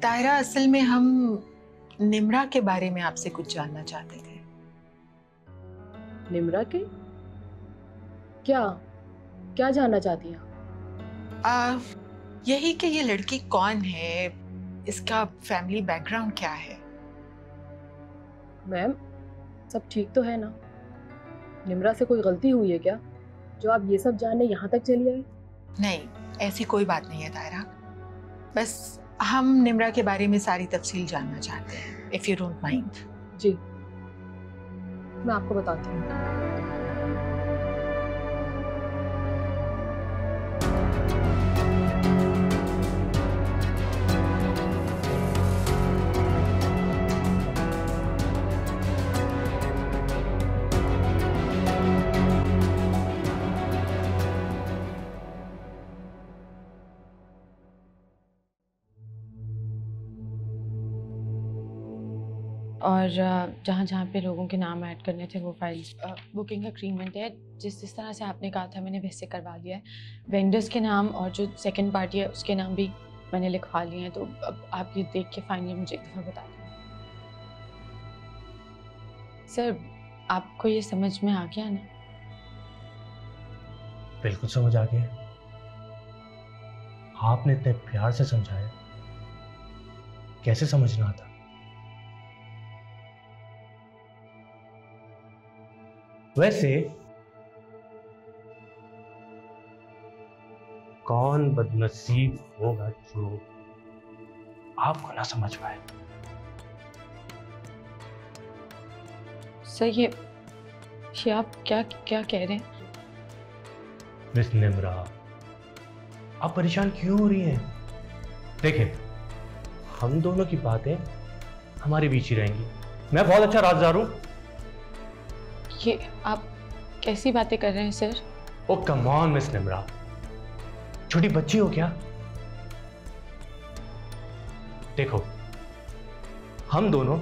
तायरा, असल में हम निम्रा के बारे में आपसे कुछ जानना चाहते थे। निम्रा के? क्या क्या जानना चाहती हैं? यही कि ये लड़की कौन है, इसका फैमिली बैकग्राउंड क्या है। मैम, सब ठीक तो है ना? निम्रा से कोई गलती हुई है क्या जो आप ये सब जानने यहाँ तक चली आई? नहीं, ऐसी कोई बात नहीं है तायरा, बस हम निम्रा के बारे में सारी तफसील जानना चाहते हैं, इफ यू डोंट माइंड। जी, मैं आपको बताती हूँ। और जहाँ जहाँ पे लोगों के नाम ऐड करने थे वो फाइल्स, बुकिंग एग्रीमेंट है जिस तरह से आपने कहा था मैंने वैसे करवा दिया है। वेंडर्स के नाम और जो सेकंड पार्टी है उसके नाम भी मैंने लिखवा लिए हैं। तो अब आप ये देख के फाइनली मुझे एक दफ़ा बता दें। सर, आपको ये समझ में आ गया ना? बिल्कुल समझ आ गया। आपने इतने प्यार से समझाया, कैसे समझना आता। वैसे कौन बदनसीब होगा जो आपको ना समझ पाए। सर, ये आप क्या क्या कह रहे हैं? मिस निम्रा, आप परेशान क्यों हो रही हैं? देखें, हम दोनों की बातें हमारे बीच ही रहेंगी। मैं बहुत अच्छा राज़दार हूं। ये आप कैसी बातें कर रहे हैं sir? Oh come on miss Nimra, छोटी बच्ची हो क्या? देखो, हम दोनों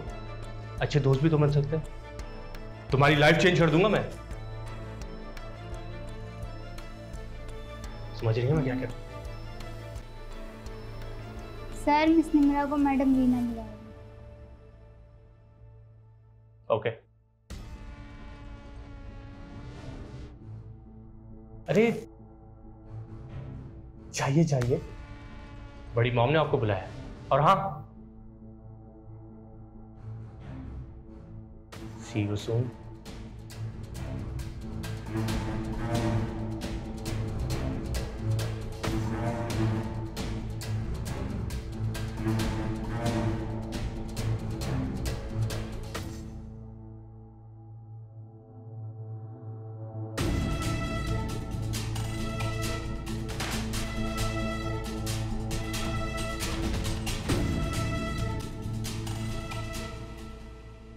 अच्छे दोस्त भी तो बन सकते हैं। तुम्हारी लाइफ चेंज कर दूंगा मैं। समझ रही है मैं क्या कह रहा हूं? सर, मिस निम्रा को मैडम रीना बुलाएगी। ओके। अरे चाहिए चाहिए, बड़ी मॉम ने आपको बुलाया। और हाँ, सी यू सून।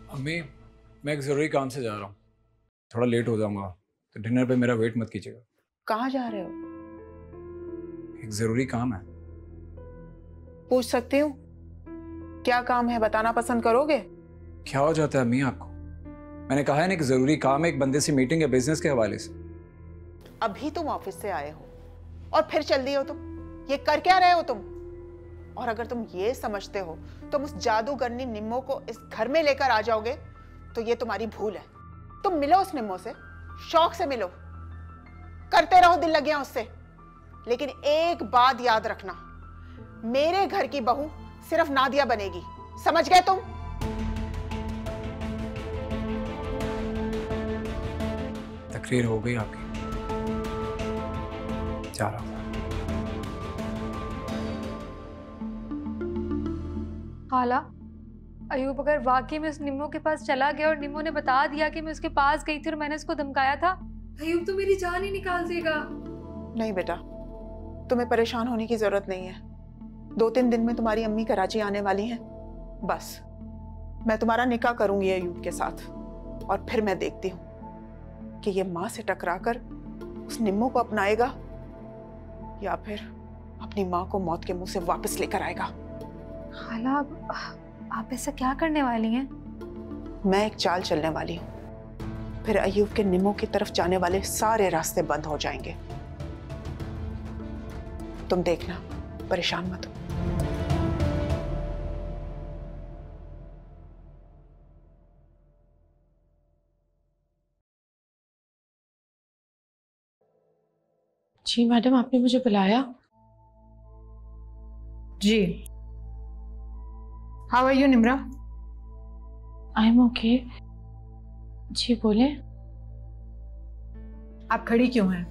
अम्मी, मैं एक ज़रूरी काम से जा रहा हूँ, थोड़ा लेट हो जाऊंगा, तो डिनर पे मेरा वेट मत कीजिएगा। कहाँ जा रहे हो? एक ज़रूरी काम है। पूछ सकती हूँ? क्या काम है, बताना पसंद करोगे? क्या हो जाता है अम्मी आपको? मैंने कहा है ना कि ज़रूरी काम है, एक बंदे से मीटिंग है बिजनेस के हवाले से। अभी तुम ऑफिस से आए हो और फिर चल दिए हो तुम। ये कर क्या रहे हो तुम? और अगर तुम ये समझते हो तुम उस जादूगरनी निम्मो को इस घर में लेकर आ जाओगे तो ये तुम्हारी भूल है। तुम मिलो उस निम्मो से, शौक से मिलो, करते रहो दिल लगियां उससे, लेकिन एक बात याद रखना, मेरे घर की बहू सिर्फ नादिया बनेगी, समझ गए तुम? तकरीर हो गई आपकी, जा रहा हूं। खाला, अयूब अगर वाकई में उस निम्मो के पास चला गया और निम्मो ने बता दिया कि मैं उसके पास गई थी और मैंने उसको धमकाया था, अयूब तो मेरी जान ही निकाल देगा। नहीं बेटा, तुम्हें परेशान होने की जरूरत नहीं है। 2-3 दिन में तुम्हारी अम्मी कराची आने वाली हैं। बस मैं तुम्हारा निकाह करूंगी अयूब के साथ, और फिर मैं देखती हूँ कि ये माँ से टकराकर उस निम्मो को अपनाएगा या फिर अपनी माँ को मौत के मुंह से वापस लेकर आएगा। खाला, आप ऐसा क्या करने वाली हैं? मैं एक चाल चलने वाली हूँ, फिर अयूब के निम्मो की तरफ जाने वाले सारे रास्ते बंद हो जाएंगे। तुम देखना, परेशान मत हो। जी मैडम, आपने मुझे बुलाया? जी। How are you Nimra? I am okay. जी बोले। आप खड़ी क्यों हैं?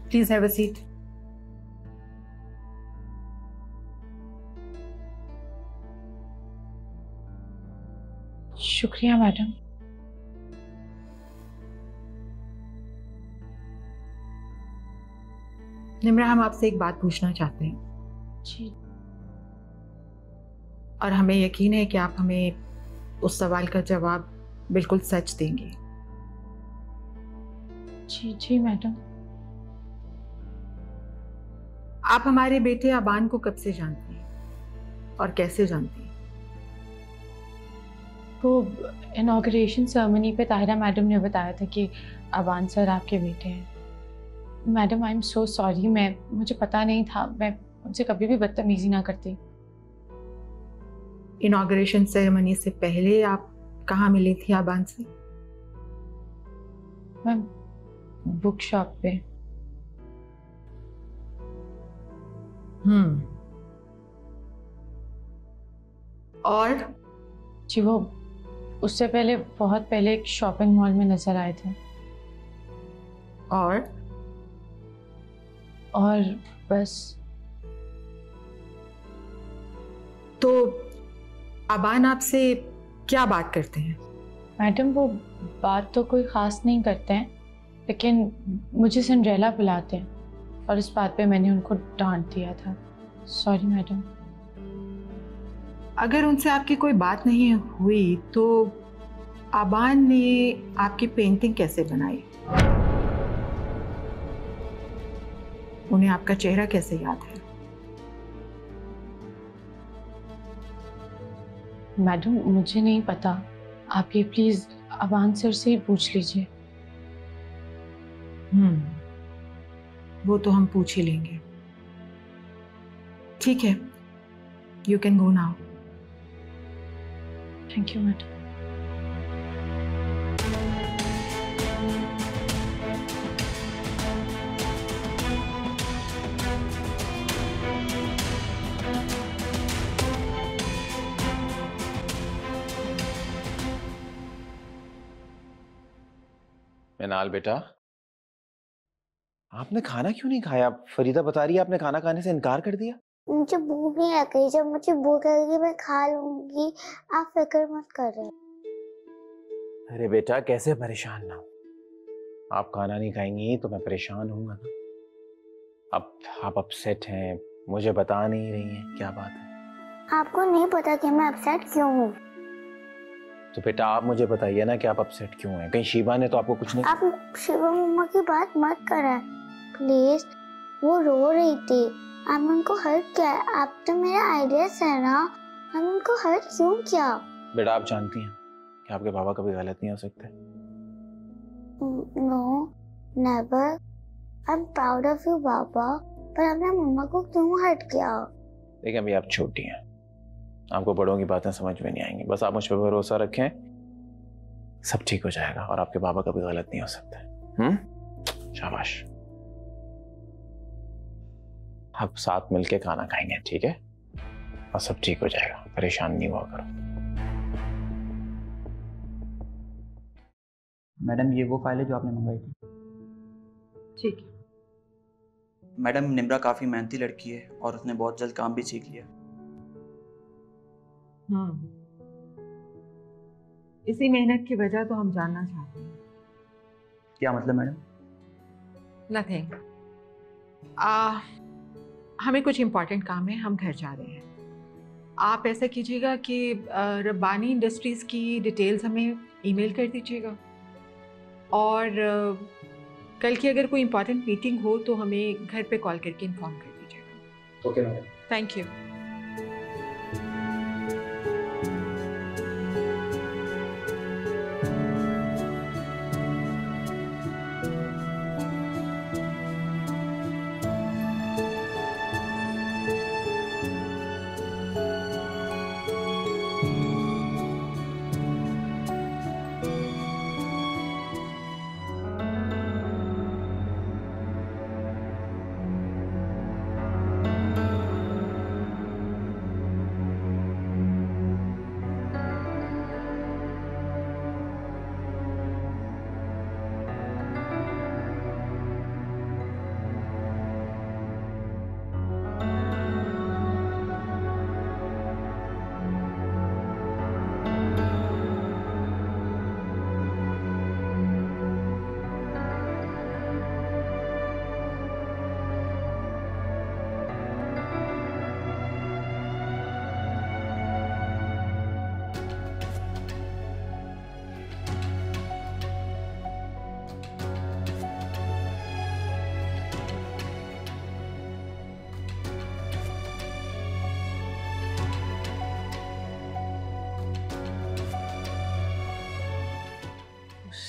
Please have a seat. शुक्रिया मैडम। निम्रा, हम आपसे एक बात पूछना चाहते हैं। जी। और हमें यकीन है कि आप हमें उस सवाल का जवाब बिल्कुल सच देंगे। जी जी मैडम। आप हमारे बेटे अबान को कब से जानती हैं और कैसे जानती हैं? वो इनॉग्रेशन सेरेमनी पे ताहिरा मैडम ने बताया था कि अबान सर आपके बेटे हैं। Madam I am so sorry, मुझे पता नहीं था, मैं उनसे कभी भी बदतमीजी ना करती। इनॉग्रेशन सेरेमनी से पहले आप कहाँ मिली थी अबान से? मैं बुक शॉप पे। और? जी वो उससे पहले, बहुत पहले एक शॉपिंग मॉल में नजर आए थे। और बस। तो अबान आपसे क्या बात करते हैं? मैडम वो बात तो कोई ख़ास नहीं करते हैं, लेकिन मुझे सिंड्रेला बुलाते हैं और इस बात पे मैंने उनको डांट दिया था। Sorry madam. अगर उनसे आपकी कोई बात नहीं हुई तो अबान ने आपकी पेंटिंग कैसे बनाई? उन्हें आपका चेहरा कैसे याद है? मैडम मुझे नहीं पता, आप ये प्लीज अबान सर से ही पूछ लीजिए। वो तो हम पूछ ही लेंगे। ठीक है, you can go now. Thank you madam. Minal बेटा, आपने खाना क्यों नहीं खाया? फरीदा बता रही है आपने खाना खाने से इनकार कर दिया। मुझे भूख नहीं लग रही, जब मुझे भूख लगेगी मैं खा लूंगी, आप फिक्र मत कर रहे। अरे बेटा कैसे परेशान ना हो, आप खाना नहीं खाएंगी तो मैं परेशान हूँगा ना। अब आप अपसेट हैं, मुझे बता नहीं रही हैं, क्या बात है? आपको नहीं पता कि मैं अपसेट क्यों हूँ। तो बेटा आप मुझे बताइए ना कि आप अपसेट क्यों हैं। कहीं शिवा ने तो आपको कुछ नहीं? आप शिवा मम्मा की बात मत करें प्लीज, वो रो रही थी, आपने उनको हर्ट किया। आप तो मेरा आइडियाज है ना, आपने उनको हर्ट क्यों किया? बेटा आप जानती हैं कि आपके बाबा कभी गलत नहीं हो सकते। No never, I am proud of you बाबा, पर आपने मम्मा को क्यों हर्ट किया? देखिए अभी आप छोटी हैं, आपको बड़ों की बातें समझ में नहीं आएंगी। बस आप मुझ पर भरोसा रखें, सब ठीक हो जाएगा और आपके बाबा कभी गलत नहीं हो सकते। शाबाश। अब साथ मिलके खाना खाएंगे, ठीक है? और सब ठीक हो जाएगा, परेशान नहीं हुआ करो। मैडम ये वो फाइल है जो आपने मंगवाई थी। ठीक है। मैडम निम्रा काफ़ी मेहनती लड़की है और उसने बहुत जल्द काम भी सीख लिया। इसी मेहनत की वजह तो हम जानना चाहते हैं। क्या मतलब मैडम? नथिंग। हमें कुछ इम्पोर्टेंट काम है, हम घर जा रहे हैं। आप ऐसा कीजिएगा कि रब्बानी इंडस्ट्रीज़ की डिटेल्स हमें ईमेल कर दीजिएगा, और कल की अगर कोई इम्पोर्टेंट मीटिंग हो तो हमें घर पे कॉल करके इन्फॉर्म कर दीजिएगा। Okay madam. Thank you.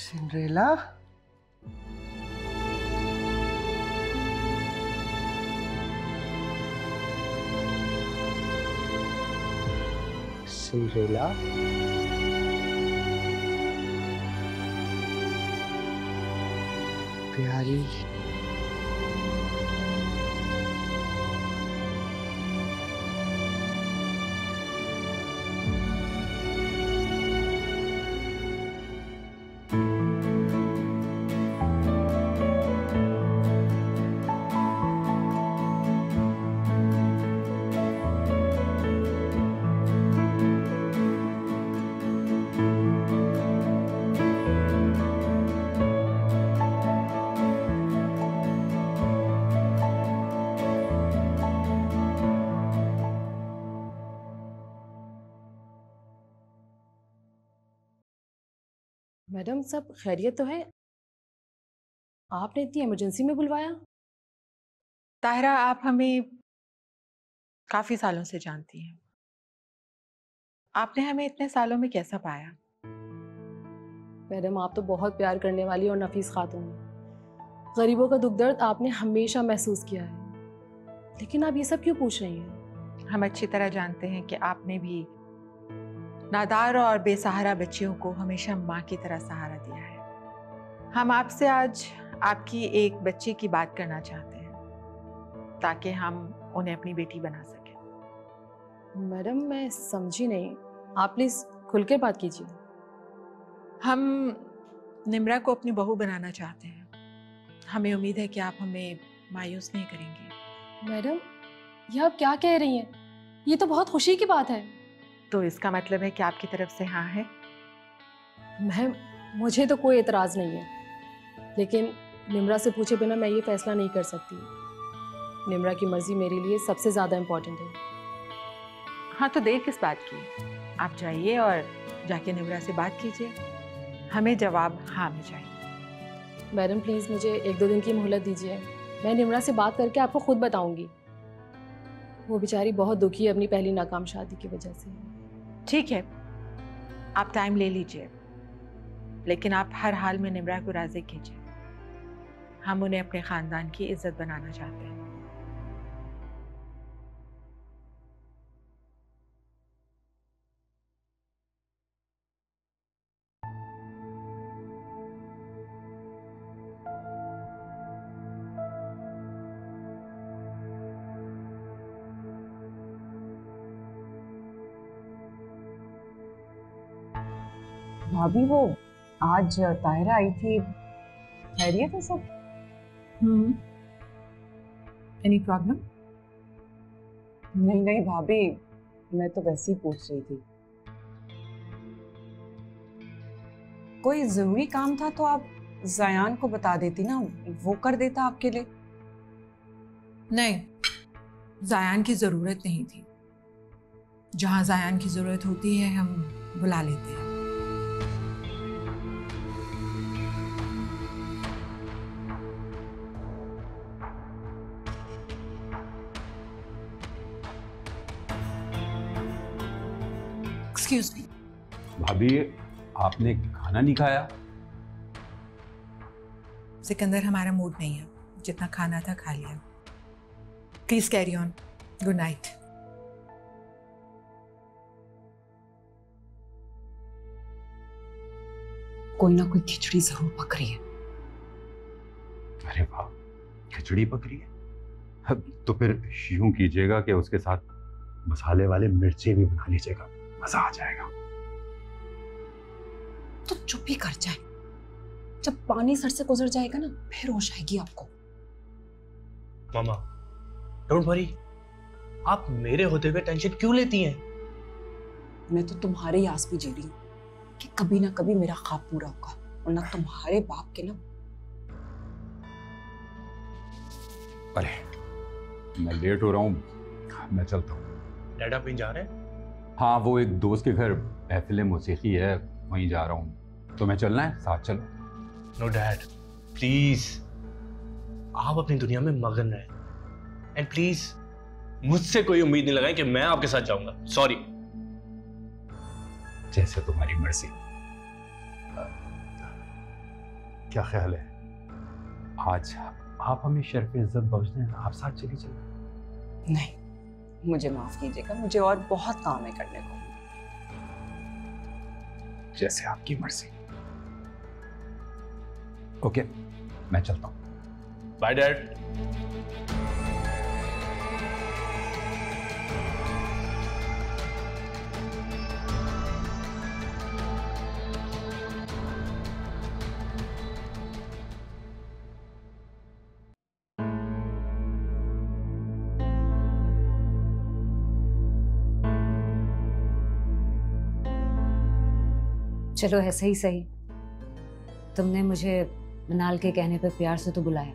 Cinderella, Cinderella, प्यारी। मैडम सब खैरियत तो है? आपने इतनी इमरजेंसी में बुलवाया? ताहिरा, आप हमें काफी सालों से जानती हैं। आपने हमें इतने सालों में कैसा पाया? मैडम आप तो बहुत प्यार करने वाली और नफीस खातून हैं। गरीबों का दुख दर्द आपने हमेशा महसूस किया है, लेकिन आप ये सब क्यों पूछ रही हैं? हम अच्छी तरह जानते हैं कि आपने भी नादार और बेसहारा बच्चियों को हमेशा माँ की तरह सहारा दिया है। हम आपसे आज आपकी एक बच्ची की बात करना चाहते हैं ताकि हम उन्हें अपनी बेटी बना सकें। मैडम मैं समझी नहीं, आप प्लीज खुलकर बात कीजिए। हम निम्रा को अपनी बहू बनाना चाहते हैं। हमें उम्मीद है कि आप हमें मायूस नहीं करेंगी। मैडम ये आप क्या कह रही हैं? ये तो बहुत खुशी की बात है। तो इसका मतलब है कि आपकी तरफ से हाँ है? मैम मुझे तो कोई एतराज़ नहीं है, लेकिन निम्रा से पूछे बिना मैं ये फैसला नहीं कर सकती। निम्रा की मर्जी मेरे लिए सबसे ज़्यादा इम्पोर्टेंट है। हाँ तो देर किस बात की? आप जाइए और जाके निम्रा से बात कीजिए। हमें जवाब हाँ में चाहिए। मैडम प्लीज़ मुझे 1-2 दिन की मोहलत दीजिए। मैं निम्रा से बात करके आपको खुद बताऊंगी। वो बेचारी बहुत दुखी है अपनी पहली नाकाम शादी की वजह से। ठीक है, आप टाइम ले लीजिए, लेकिन आप हर हाल में निम्रा को राज़ी कीजिए। हम उन्हें अपने ख़ानदान की इज्जत बनाना चाहते हैं। भाभी वो आज ताहिरा आई थी, खैरियत है सब? Any problem? नहीं नहीं भाभी, मैं तो वैसे ही पूछ रही थी। कोई जरूरी काम था तो आप ज़यान को बता देती ना, वो कर देता आपके लिए। नहीं, ज़यान की ज़रूरत नहीं थी। जहाँ ज़यान की ज़रूरत होती है हम बुला लेते हैं। Excuse me. भाभी आपने खाना नहीं खाया? सिकंदर हमारा मूड नहीं है, जितना खाना था खा लिया। Please carry on. Good night. कोई ना कोई खिचड़ी जरूर पक रही है। अरे वाह, खिचड़ी पक रही है? तो फिर यूं कीजिएगा कि उसके साथ मसाले वाले मिर्चे भी बना लीजिएगा, मजा आ जाएगा। तो चुप ही कर जाए, जब पानी सर से गुजर जाएगा ना फिर होश आएगी आपको। मामा डोंट वरी, आप मेरे होते हुए टेंशन क्यों लेती हैं? मैं तो तुम्हारे आस भी जी रही हूँ कि कभी ना कभी मेरा ख्वाब पूरा होगा, वरना तुम्हारे बाप के ना। अरे मैं लेट हो रहा हूँ, मैं चलता हूँ। डैड आप कहीं जा रहे हैं? हाँ वो एक दोस्त के घर महफिल मौसीकी है, वहीं जा रहा हूँ। तो मैं चलना है, साथ चलो। नो डैड प्लीज, आप अपनी दुनिया में मगन रहें एंड प्लीज मुझसे कोई उम्मीद नहीं लगाएं कि मैं आपके साथ जाऊंगा। सॉरी। जैसे तुम्हारी मर्जी। क्या ख्याल है, आज आप हमें शर्फ इज्जत बख्श दें, आप साथ चली चलिए। नहीं, मुझे माफ कीजिएगा, मुझे और बहुत काम है करने को। जैसे आपकी मर्जी। ओके, मैं चलता हूँ। Bye dad. चलो ऐसे ही सही, तुमने मुझे मनाल के कहने पे प्यार से तो बुलाया।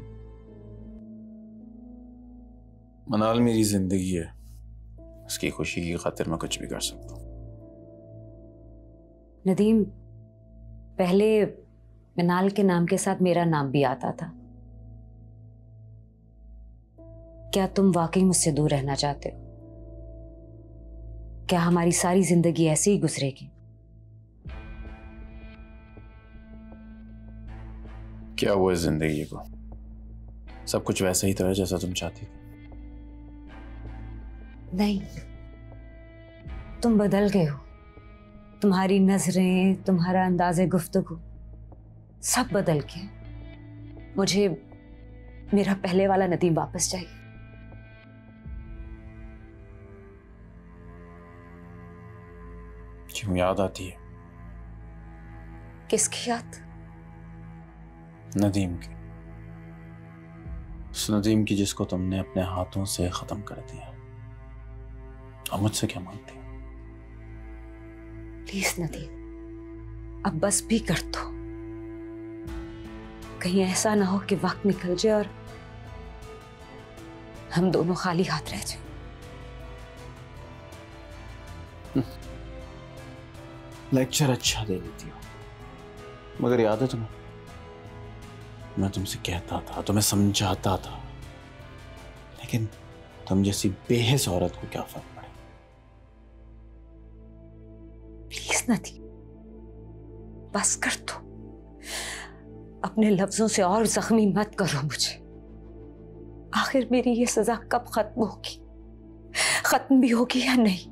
मनाल मेरी जिंदगी है, उसकी खुशी की खातिर मैं कुछ भी कर सकता हूँ। नदीम, पहले मनाल के नाम के साथ मेरा नाम भी आता था। क्या तुम वाकई मुझसे दूर रहना चाहते हो? क्या हमारी सारी जिंदगी ऐसे ही गुजरेगी? क्या हुआ इस जिंदगी को? सब कुछ वैसा ही तो है जैसा तुम चाहती थी। नहीं, तुम बदल गए हो। तुम्हारी नजरें, तुम्हारा अंदाज़े गुफ्तगू सब बदल गए। मुझे मेरा पहले वाला नदीम वापस चाहिए। क्यों याद आती है? किसकी याद? नदीम की। उस नदीम की जिसको तुमने अपने हाथों से खत्म कर दिया। अब मुझसे क्या मांगती हो? प्लीज नदीम, अब बस भी कर दो। कहीं ऐसा ना हो कि वक्त निकल जाए और हम दोनों खाली हाथ रह जाए। लेक्चर अच्छा दे देती हो, मगर याद है तुम्हें, मैं तुमसे कहता था, तुम्हें समझाता था, लेकिन तुम जैसी बेहिस औरत को क्या फर्क पड़े। प्लीज नदीम, बस कर दो। अपने लफ्जों से और जख्मी मत करो मुझे। आखिर मेरी ये सजा कब खत्म होगी? खत्म भी होगी या नहीं?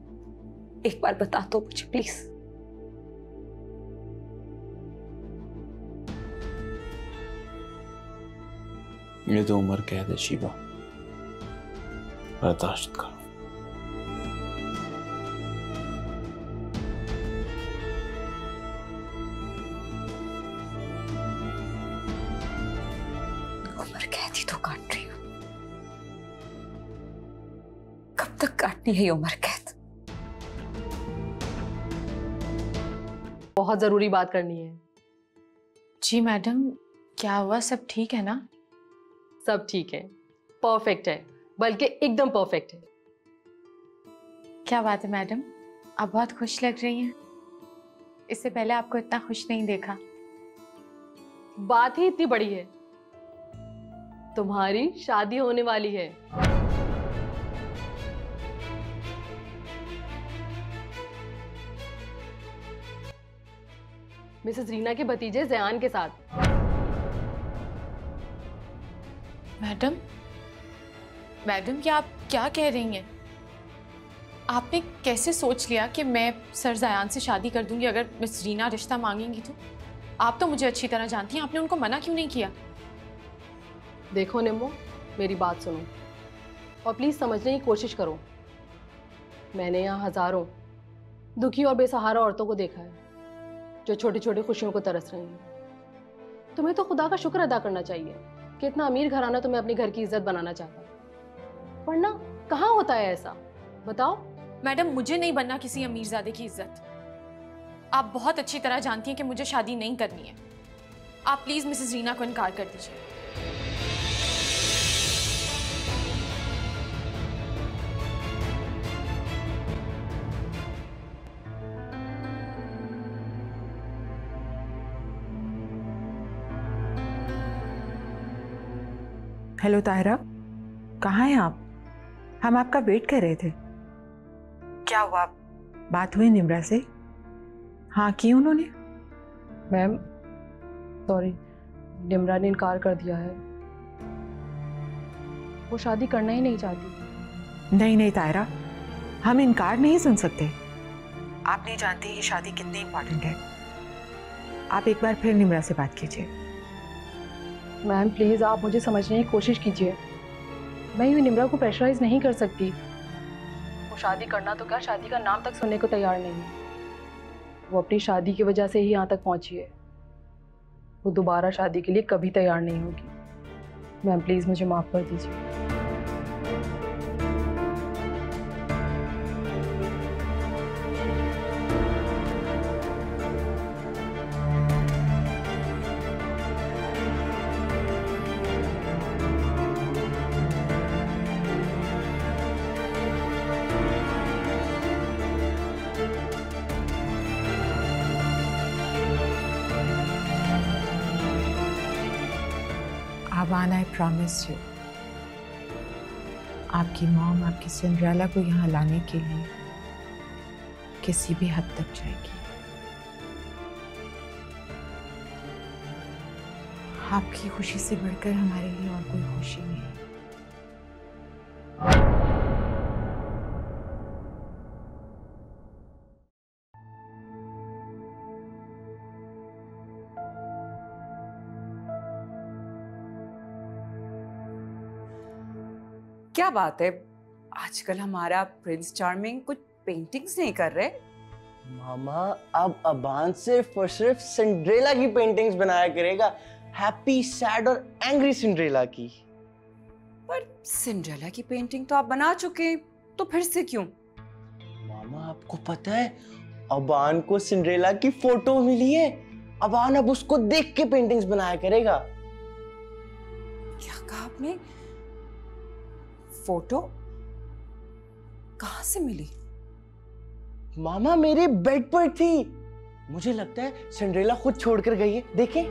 एक बार बता दो मुझे प्लीज। ये तो उम्र कैद है शीबा, बर्दाश्त करो। उम्र कैद ही तो काट रही हूं। कब तक काटनी है ये उम्र कैद? बहुत जरूरी बात करनी है। जी मैडम, क्या हुआ? सब ठीक है ना? सब ठीक है, परफेक्ट है, बल्कि एकदम परफेक्ट है। क्या बात है मैडम, आप बहुत खुश लग रही हैं। इससे पहले आपको इतना खुश नहीं देखा। बात ही इतनी बड़ी है, तुम्हारी शादी होने वाली है। मिसेस रीना के भतीजे जयान के साथ। मैडम, मैडम क्या आप क्या कह रही हैं? आपने कैसे सोच लिया कि मैं सर जयान से शादी कर दूंगी अगर मिस रीना रिश्ता मांगेंगी तो? आप तो मुझे अच्छी तरह जानती हैं, आपने उनको मना क्यों नहीं किया? देखो निम्मो, मेरी बात सुनो और प्लीज समझने की कोशिश करो। मैंने यहाँ हजारों दुखी और बेसहारा औरतों को देखा है जो छोटी छोटी खुशियों को तरस रही हैं। तुम्हें तो खुदा का शुक्र अदा करना चाहिए कि इतना अमीर घराना तुम्हें अपने घर की इज्जत बनाना चाहता है, वरना कहाँ होता है ऐसा, बताओ। मैडम, मुझे नहीं बनना किसी अमीरजादे की इज्जत। आप बहुत अच्छी तरह जानती हैं कि मुझे शादी नहीं करनी है। आप प्लीज मिसेस रीना को इनकार कर दीजिए। हेलो ताहिरा, कहाँ हैं आप? हम आपका वेट कर रहे थे। क्या हुआ, बात हुई निम्रा से? हाँ की उन्होंने? मैम सॉरी, निम्रा ने इनकार कर दिया है, वो शादी करना ही नहीं चाहती। नहीं नहीं तायरा, हम इनकार नहीं सुन सकते। आप नहीं जानती ये शादी कितनी इम्पोर्टेंट है। आप एक बार फिर निम्रा से बात कीजिए। मैम प्लीज़ आप मुझे समझने की कोशिश कीजिए। मैं यूँ निम्रा को प्रेशराइज नहीं कर सकती। वो शादी करना तो क्या, शादी का नाम तक सुनने को तैयार नहीं है। वो अपनी शादी की वजह से ही यहाँ तक पहुँची है। वो दोबारा शादी के लिए कभी तैयार नहीं होगी। मैम प्लीज़ मुझे माफ़ कर दीजिए। आवान, आई प्रॉमिस यू, आपकी मॉम आपकी सिंड्रेला को यहाँ लाने के लिए किसी भी हद तक जाएगी। आपकी खुशी से बढ़कर हमारे लिए और कोई खुशी नहीं। क्या बात है, आजकल हमारा प्रिंस चार्मिंग कुछ पेंटिंग्स नहीं कर रहे? मामा अब अबान सिर्फ और सिर्फ सिंड्रेला की पेंटिंग्स बनाया करेगा, हैप्पी, सैड और एंग्री सिंड्रेला की। पर सिंड्रेला की पेंटिंग तो आप बना चुके, तो फिर से क्यों? मामा आपको पता है अबान को सिंड्रेला की फोटो मिली है, अबान अब उसको देख के पेंटिंग्स बनाया करेगा। क्या कहा आपने? फोटो कहां से मिली? मामा मेरे बेड पर थी, मुझे लगता है सिंड्रेला खुद छोड़कर गई है, देखें।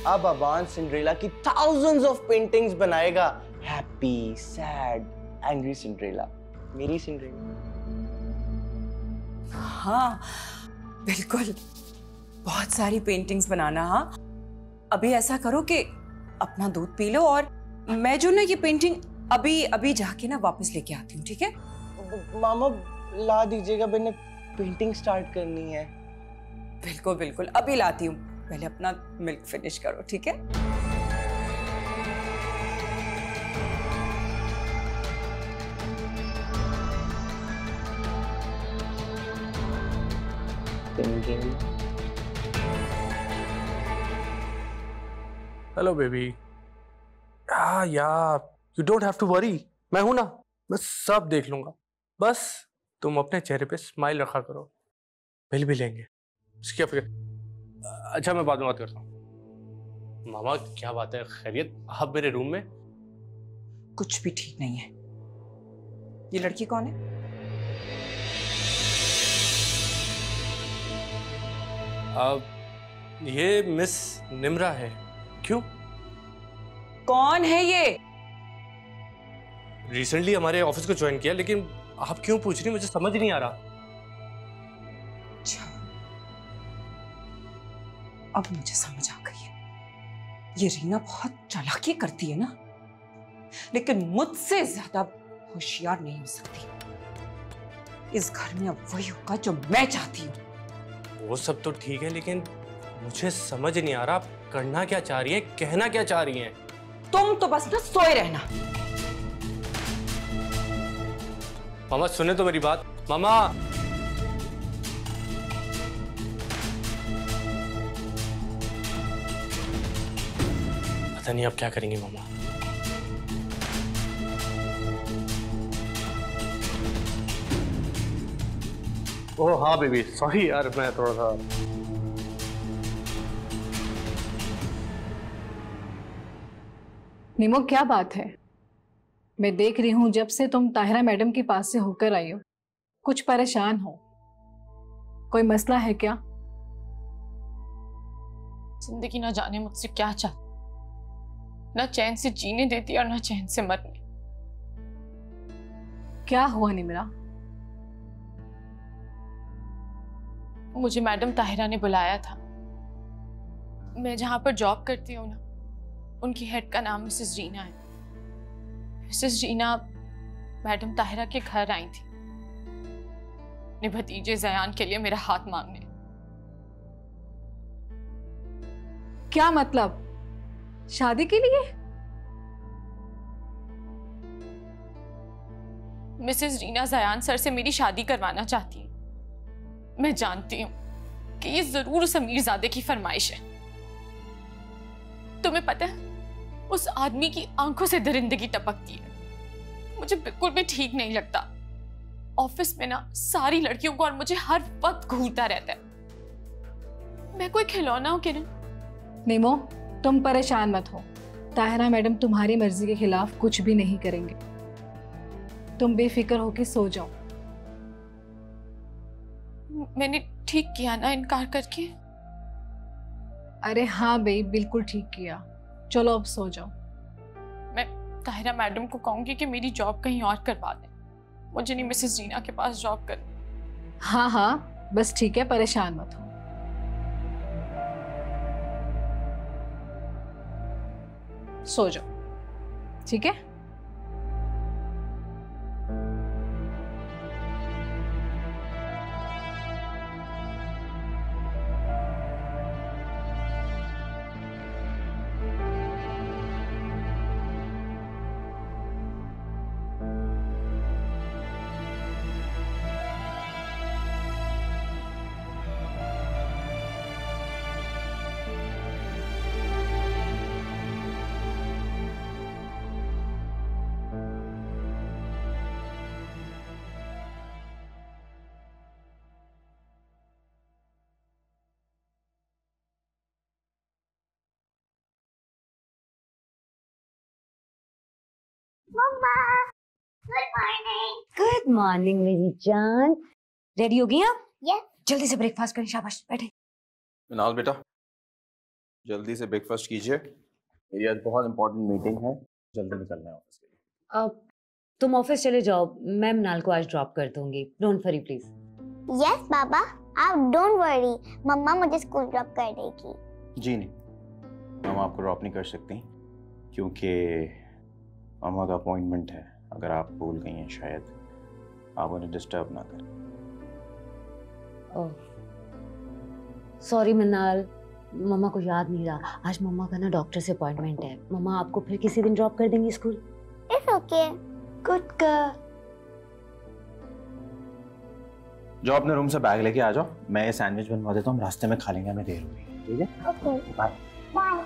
अब अबान सिंड्रेला की thousands ऑफ पेंटिंग्स बनाएगा, हैप्पी, सैड, एंग्री सिंड्रेला, मेरी सिंड्रेला। हाँ बिल्कुल, बहुत सारी पेंटिंग्स बनाना। हाँ अभी ऐसा करो कि अपना दूध पी लो और मैं जो ना ये पेंटिंग अभी जाके ना वापस लेके आती हूँ, ठीक है? मामा ला दीजिएगा, मैंने पेंटिंग स्टार्ट करनी है। बिल्कुल बिल्कुल, अभी लाती हूँ, पहले अपना मिल्क फिनिश करो, ठीक है? Hello baby. हाँ यार, you don't have to worry, मैं हूं ना, मैं सब देख लूंगा। बस तुम अपने चेहरे पे स्माइल रखा करो, मिल भी लेंगे, क्या फिक्र। अच्छा मैं बाद में बात करता हूँ। मामा क्या बात है, खैरियत? आप मेरे रूम में? कुछ भी ठीक नहीं है। ये लड़की कौन है? ये मिस निम्रा है। क्यों? कौन है ये? रिसेंटली हमारे ऑफिस को ज्वाइन किया, लेकिन आप क्यों पूछ रही, मुझे समझ नहीं आ रहा। अच्छा, अब मुझे समझ आ गई है। ये रीना बहुत चालाकी करती है ना, लेकिन मुझसे ज्यादा होशियार नहीं हो सकती। इस घर में अब वही होगा जो मैं चाहती हूँ। वो सब तो ठीक है, लेकिन मुझे समझ नहीं आ रहा आप करना क्या चाह रही है, कहना क्या चाह रही हैं? तुम तो बस ना सोए रहना। मामा सुने तो मेरी बात। मामा पता नहीं अब क्या करेंगे मामा। ओह हाँ बेबी, सॉरी यार, मैं थोड़ा सा। निमो क्या बात है? मैं देख रही हूँ जब से तुम ताहिरा मैडम के पास से होकर आई हो, कुछ परेशान हो। कोई मसला है क्या? जिंदगी ना जाने मुझसे क्या चाहती, ना चैन से जीने देती और ना चैन से मरने। क्या हुआ निम्रा? मुझे मैडम ताहिरा ने बुलाया था। मैं जहाँ पर जॉब करती हूँ ना, उनकी हेड का नाम मिसेस रीना है। मिसेस रीना मैडम ताहिरा के घर आई थी अपने भतीजे जयान के लिए मेरा हाथ मांगने। क्या मतलब? शादी के लिए? मिसेस रीना जयान सर से मेरी शादी करवाना चाहती है। मैं जानती हूँ कि ये जरूर उस अमीरजादे की फरमाइश है। तुम्हें पता है, उस आदमी की आंखों से दरिंदगी टपकती है। मुझे बिल्कुल भी ठीक नहीं लगता। ऑफिस में ना सारी लड़कियों को और मुझे हर वक्त घूरता रहता है। मैं कोई खिलौना हूं कि ना? निमो, तुम परेशान मत हो। ताहिरा मैडम तुम्हारी मर्जी के खिलाफ कुछ भी नहीं करेंगे। तुम बेफिक्र होकर सो जाओ। मैंने ठीक किया ना इनकार करके? अरे हाँ भाई, बिल्कुल ठीक किया। चलो अब सो जाओ। मैं ताहिरा मैडम को कहूंगी कि मेरी जॉब कहीं और करवा दें। मुझे नहीं मिसेस रीना के पास जॉब करनी। हाँ हाँ, बस ठीक है, परेशान मत हो। सो जाओ, ठीक है? मम्मा, गुड मॉर्निंग। गुड मॉर्निंग मेरी जान। रेडी हो गई आप? यस। जल्दी से ब्रेकफास्ट करें। शाबाश, बैठे। मिनाल बेटा, जल्दी से ब्रेकफास्ट कीजिए। मेरी आज बहुत इंपॉर्टेंट मीटिंग है, जल्दी निकलना है ऑफिस के लिए। अब तुम ऑफिस चले जाओ, मैं मिनाल को आज ड्रॉप कर दूंगी। Don't worry please. यस बाबा, आप डोंट वरी। मम्मा मुझे स्कूल ड्रॉप कर देगी। जी नहीं, मम्मा आपको ड्रॉप नहीं कर सकती क्योंकि मामा का अपॉइंटमेंट है। अगर आप भूल गई हैं शायद, आप उन्हें डिस्टर्ब ना करें। ओह सॉरी मिनाल, मम्मा को याद नहीं रहा। आज मम्मा का ना डॉक्टर से अपॉइंटमेंट है। मम्मा आपको फिर किसी दिन ड्रॉप कर देंगी school. It's okay. Good girl. जो अपने रूम से बैग लेके आ जाओ, मैं ये सैंडविच बनवा देता हूँ, रास्ते में खा लेंगे, हमें देर होगी। ठीक है, ओके बाय बाय।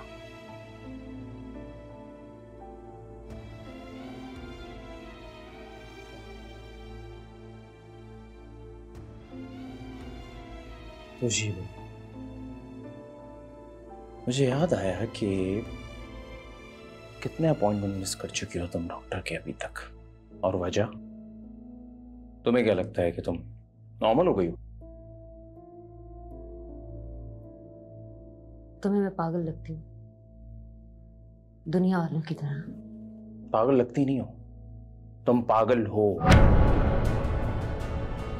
तो जी मुझे याद आया कि कितने अपॉइंटमेंट मिस कर चुकी हो तुम डॉक्टर के अभी तक, और वजह? तुम्हें क्या लगता है कि तुम नॉर्मल हो गई हो? तुम्हें मैं पागल लगती हूँ? दुनिया वालों की तरह। पागल लगती नहीं हो, तुम पागल हो।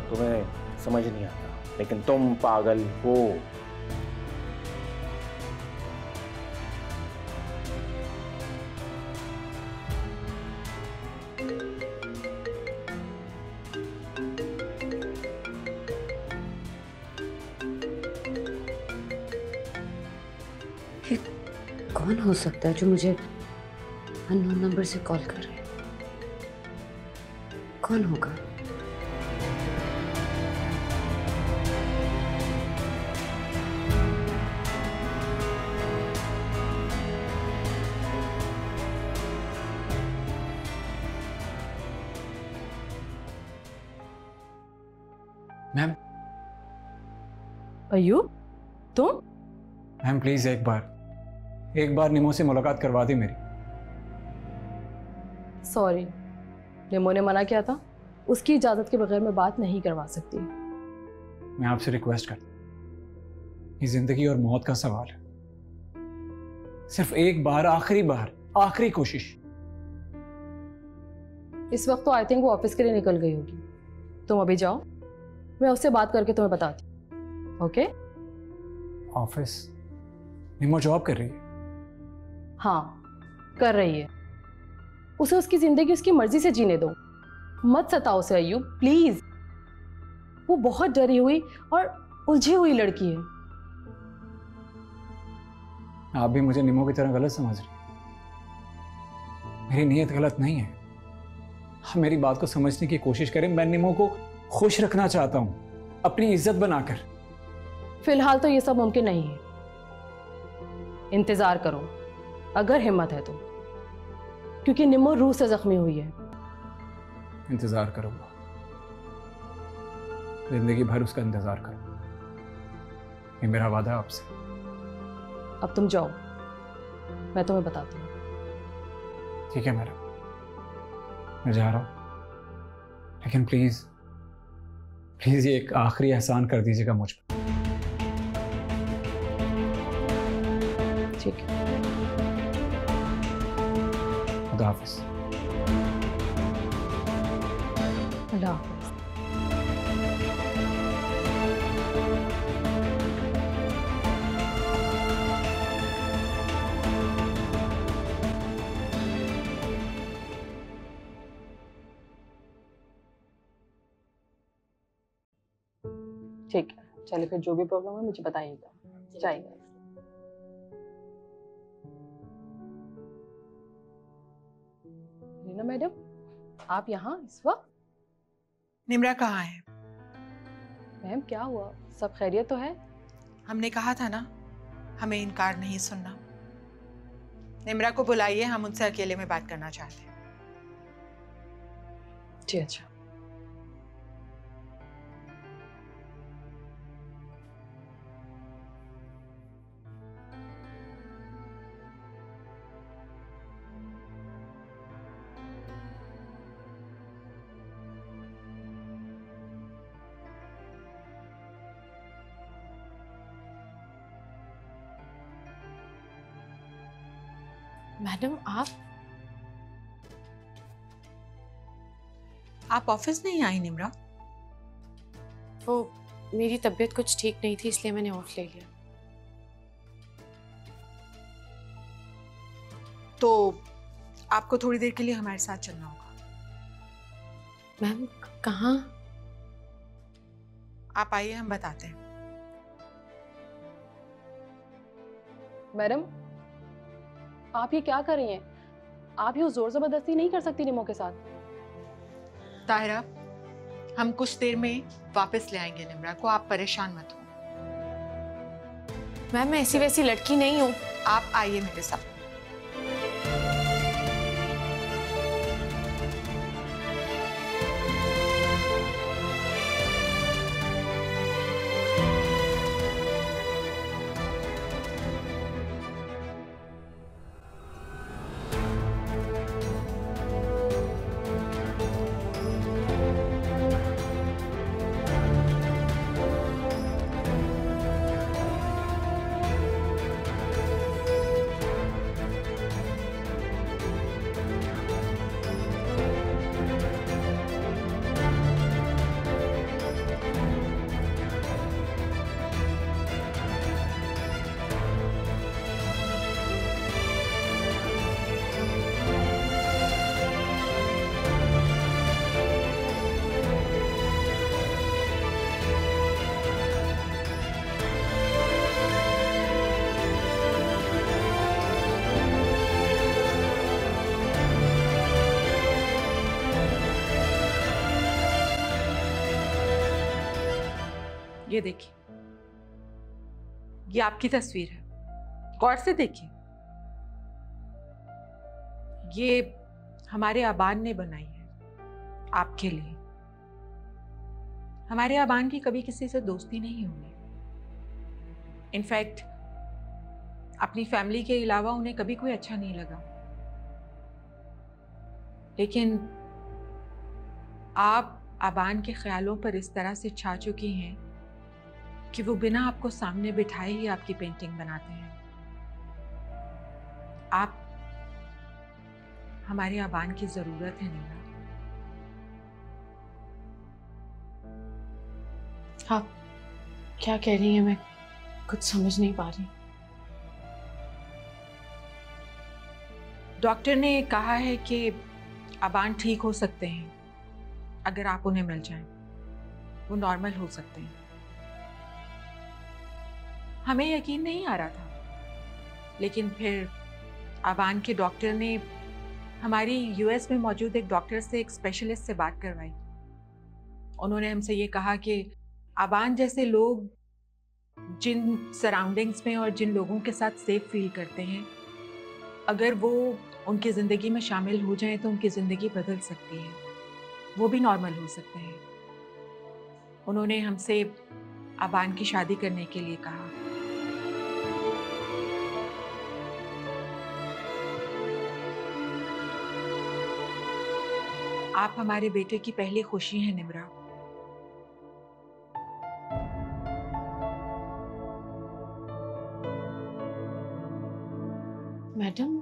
तुम्हें समझ नहीं आता, लेकिन तुम पागल हो। कौन हो सकता है जो मुझे अननोन नंबर से कॉल कर रहा है? कौन होगा? मैम। अय्यूब, तुम? मैम प्लीज एक बार निमो से मुलाकात करवा दी मेरी। सॉरी, निमो ने मना किया था। उसकी इजाजत के बगैर मैं बात नहीं करवा सकती। मैं आपसे रिक्वेस्ट करता हूं, ये जिंदगी और मौत का सवाल है। सिर्फ एक बार, आखिरी बार, आखिरी कोशिश। इस वक्त तो आई थिंक वो ऑफिस के लिए निकल गई होगी। तुम अभी जाओ, मैं उससे बात करके तुम्हें बताती हूँ। ओके? ऑफिस? निमो जॉब कर रही है? हाँ, कर रही है। उसे उसकी जिंदगी उसकी मर्जी से जीने दो। मत सताओ उसे अय्यूब, प्लीज। वो बहुत डरी हुई और उलझी हुई लड़की है। आप भी मुझे निमो की तरह गलत समझ रही हैं। मेरी नीयत गलत नहीं है। आप मेरी बात को समझने की कोशिश करें। मैं निमो को खुश रखना चाहता हूं, अपनी इज्जत बनाकर। फिलहाल तो ये सब मुमकिन नहीं है। इंतजार करो, अगर हिम्मत है तो, क्योंकि निमो रूह से जख्मी हुई है। इंतजार करूंगा, जिंदगी भर उसका इंतजार करूंगा। ये मेरा वादा है आपसे। अब तुम जाओ, मैं तुम्हें बताती हूँ। ठीक है मैडम, मैं जा रहा हूं, लेकिन प्लीज प्लीज ये एक आखिरी एहसान कर दीजिएगा मुझ पर। ठीक है, खुदा हाफिज। अल्लाह हाफिज। ठीक है, चलिए फिर जो भी प्रॉब्लम है मुझे बताइएगा। जाइए। रीना मैडम, आप यहाँ इस वक्त? निम्रा कहाँ है? मैम क्या हुआ, सब खैरियत तो है? हमने कहा था ना, हमें इनकार नहीं सुनना। निम्रा को बुलाइए, हम उनसे अकेले में बात करना चाहते हैं। जी अच्छा। मैडम आप ऑफिस नहीं आई निम्रा? वो मेरी तबीयत कुछ ठीक नहीं थी, इसलिए मैंने ऑफ ले लिया। तो आपको थोड़ी देर के लिए हमारे साथ चलना होगा। मैम कहाँ? आप आइए, हम बताते हैं। मैडम, आप ये क्या कर रही हैं? आप ये जोर जबरदस्ती नहीं कर सकती निमो के साथ। ताहिरा, हम कुछ देर में वापस ले आएंगे निम्रा को, आप परेशान मत हो। मैम मैं ऐसी वैसी लड़की नहीं हूँ। आप आइए मेरे साथ। ये देखिए, ये आपकी तस्वीर है, गौर से देखिए। ये हमारे आबान ने बनाई है आपके लिए। हमारे आबान की कभी किसी से दोस्ती नहीं हुई। इनफैक्ट अपनी फैमिली के अलावा उन्हें कभी कोई अच्छा नहीं लगा। लेकिन आप आबान के ख्यालों पर इस तरह से छा चुकी हैं कि वो बिना आपको सामने बिठाए ही आपकी पेंटिंग बनाते हैं। आप हमारे आबान की जरूरत है निम्रा। हाँ, क्या कह रही हैं? मैं कुछ समझ नहीं पा रही। डॉक्टर ने कहा है कि अबान ठीक हो सकते हैं अगर आप उन्हें मिल जाएं। वो नॉर्मल हो सकते हैं। हमें यकीन नहीं आ रहा था, लेकिन फिर अबान के डॉक्टर ने हमारी यूएस में मौजूद एक डॉक्टर से, एक स्पेशलिस्ट से बात करवाई। उन्होंने हमसे ये कहा कि अबान जैसे लोग जिन सराउंडिंग्स में और जिन लोगों के साथ सेफ फील करते हैं, अगर वो उनकी ज़िंदगी में शामिल हो जाएं तो उनकी ज़िंदगी बदल सकती है, वो भी नॉर्मल हो सकते हैं। उन्होंने हमसे अबान की शादी करने के लिए कहा। आप हमारे बेटे की पहली खुशी हैं निम्रा। मैडम,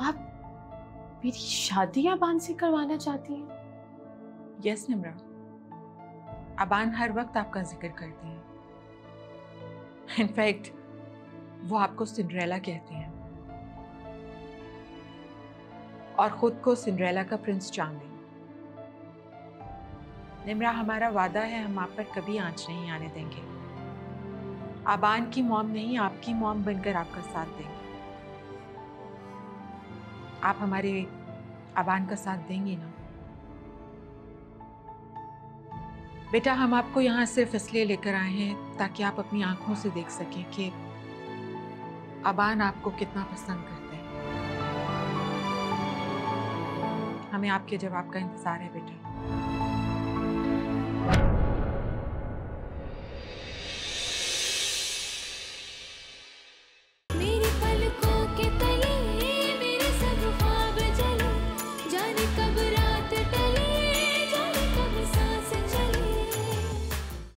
आप मेरी शादी अबान से करवाना चाहती हैं? यस निम्रा, अबान हर वक्त आपका जिक्र करते हैं। इनफैक्ट वो आपको सिंड्रेला कहते हैं और खुद को सिंड्रेला का प्रिंस जानते हैं। निम्रा, हमारा वादा है हम आप पर कभी आंच नहीं आने देंगे। अबान की मॉम नहीं, आपकी मॉम बनकर आपका साथ देंगे। आप हमारे अबान का साथ देंगी ना? बेटा, हम आपको यहाँ सिर्फ इसलिए लेकर आए हैं ताकि आप अपनी आंखों से देख सकें कि अबान आपको कितना पसंद करते हैं। हमें आपके जवाब का इंतजार है बेटा।